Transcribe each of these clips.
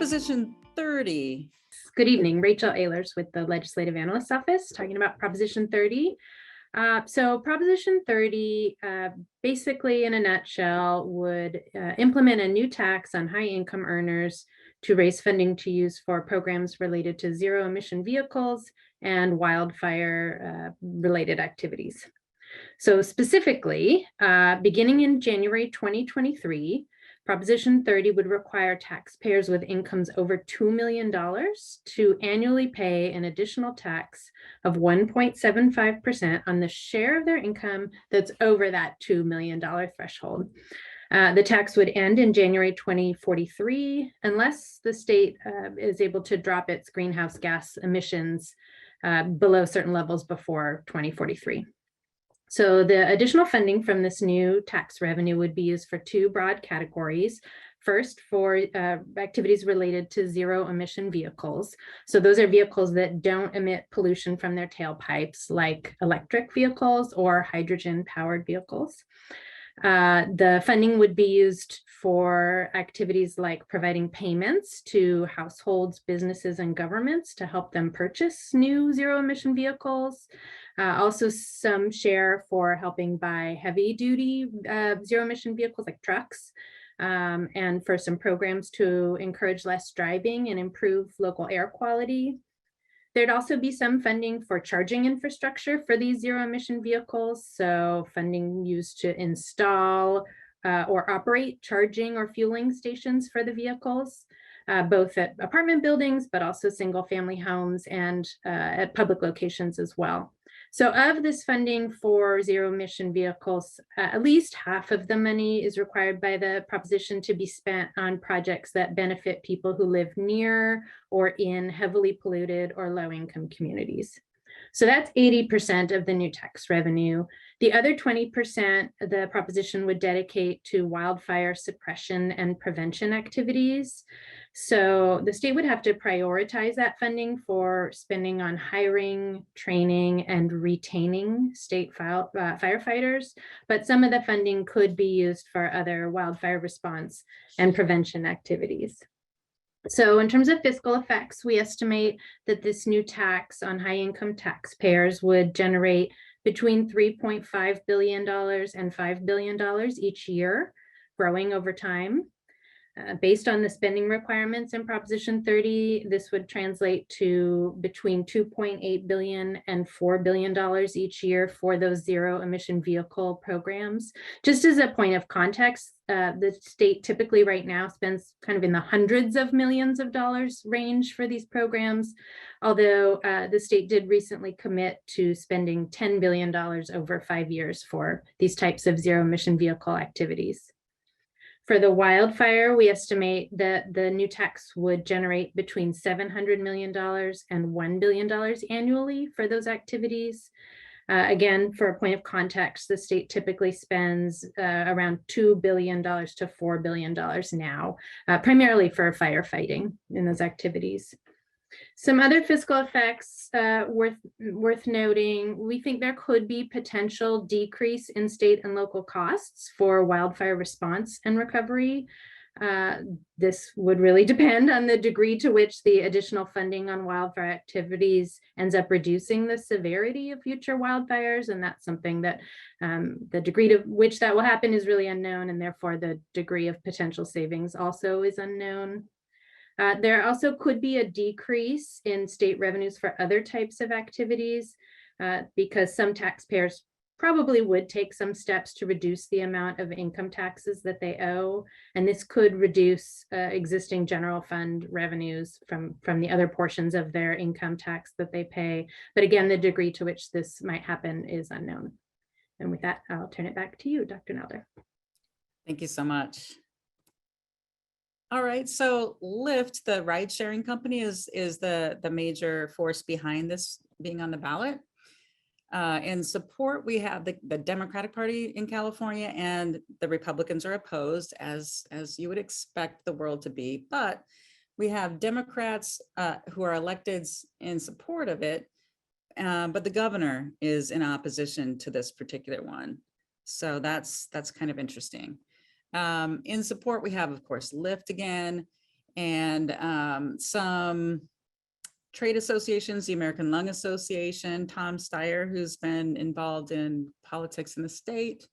Proposition 30. Good evening, Rachel Ehlers with the Legislative Analyst's Office, talking about Proposition 30. So Proposition 30, basically in a nutshell, would implement a new tax on high income earners to raise funding to use for programs related to zero emission vehicles and wildfire related activities. So specifically, beginning in January 2023, Proposition 30 would require taxpayers with incomes over $2 million to annually pay an additional tax of 1.75% on the share of their income that's over that $2 million threshold. The tax would end in January 2043 unless the state is able to drop its greenhouse gas emissions below certain levels before 2043. So the additional funding from this new tax revenue would be used for two broad categories. First, for activities related to zero emission vehicles. So those are vehicles that don't emit pollution from their tailpipes, like electric vehicles or hydrogen powered vehicles. The funding would be used for activities like providing payments to households, businesses, and governments to help them purchase new zero emission vehicles. Also some share for helping buy heavy duty zero emission vehicles like trucks, and for some programs to encourage less driving and improve local air quality. There'd also be some funding for charging infrastructure for these zero emission vehicles. So funding used to install or operate charging or fueling stations for the vehicles, both at apartment buildings, but also single family homes and at public locations as well. So of this funding for zero emission vehicles, at least half of the money is required by the proposition to be spent on projects that benefit people who live near or in heavily polluted or low income communities. So that's 80% of the new tax revenue. The other 20% the proposition would dedicate to wildfire suppression and prevention activities. So the state would have to prioritize that funding for spending on hiring, training, and retaining state firefighters, but some of the funding could be used for other wildfire response and prevention activities. So in terms of fiscal effects, we estimate that this new tax on high income taxpayers would generate between $3.5 billion and $5 billion each year, growing over time. Based on the spending requirements in Proposition 30, this would translate to between $2.8 billion and $4 billion each year for those zero emission vehicle programs. Just as a point of context, the state typically right now spends kind of in the hundreds of millions of dollars range for these programs, although the state did recently commit to spending $10 billion over 5 years for these types of zero emission vehicle activities. For the wildfire, we estimate that the new tax would generate between $700 million and $1 billion annually for those activities. Again, for a point of context, the state typically spends around $2 billion to $4 billion now, primarily for firefighting in those activities. Some other fiscal effects worth noting, we think there could be potential decrease in state and local costs for wildfire response and recovery. This would really depend on the degree to which the additional funding on wildfire activities ends up reducing the severity of future wildfires. And that's something that the degree to which that will happen is really unknown, and therefore the degree of potential savings also is unknown. There also could be a decrease in state revenues for other types of activities because some taxpayers probably would take some steps to reduce the amount of income taxes that they owe. And this could reduce existing general fund revenues from the other portions of their income tax that they pay. But again, the degree to which this might happen is unknown. And with that, I'll turn it back to you, Dr. Nelder. Thank you so much. All right, so Lyft, the ride sharing company, is the major force behind this being on the ballot. In support, we have the Democratic Party in California, and the Republicans are opposed, as you would expect the world to be. But we have Democrats who are elected in support of it, but the governor is in opposition to this particular one. So that's kind of interesting. In support, we have, of course, Lyft again, and some trade associations, the American Lung Association, Tom Steyer, who's been involved in politics in the state.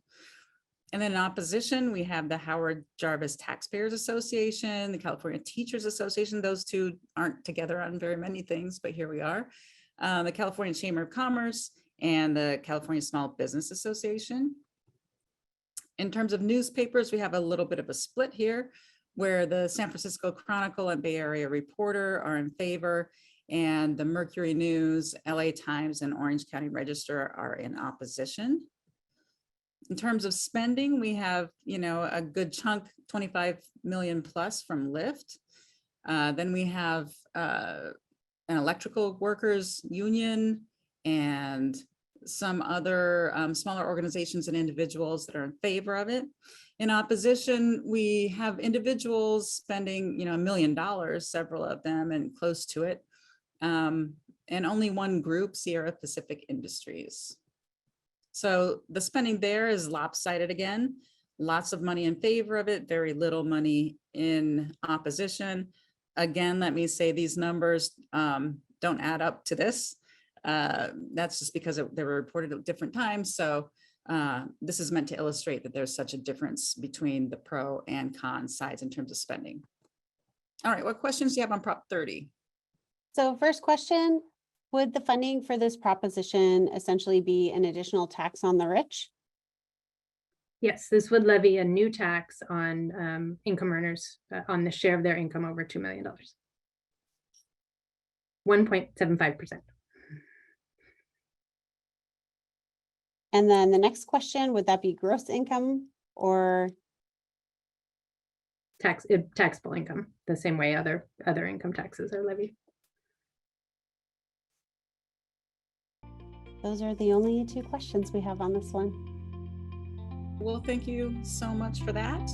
And then in opposition, we have the Howard Jarvis Taxpayers Association, the California Teachers Association. Those two aren't together on very many things, but here we are. The California Chamber of Commerce and the California Small Business Association. In terms of newspapers, we have a little bit of a split here, where the San Francisco Chronicle and Bay Area Reporter are in favor, and the Mercury News, LA Times, and Orange County Register are in opposition. In terms of spending, we have, a good chunk, 25 million plus from Lyft. Then we have an electrical workers union and some other smaller organizations and individuals that are in favor of it. In opposition, we have individuals spending, $1 million, several of them, and close to it. And only one group, Sierra Pacific Industries. So the spending there is lopsided again. Lots of money in favor of it, very little money in opposition. Again, let me say these numbers don't add up to this. That's just because they were reported at different times. So this is meant to illustrate that there's such a difference between the pro and con sides in terms of spending. All right, what questions do you have on Prop 30? So first question, would the funding for this proposition essentially be an additional tax on the rich? Yes, this would levy a new tax on income earners on the share of their income over $2 million. 1.75%. And then the next question, would that be gross income or? Taxable income, the same way other income taxes are levied. Those are the only two questions we have on this one. Well, thank you so much for that.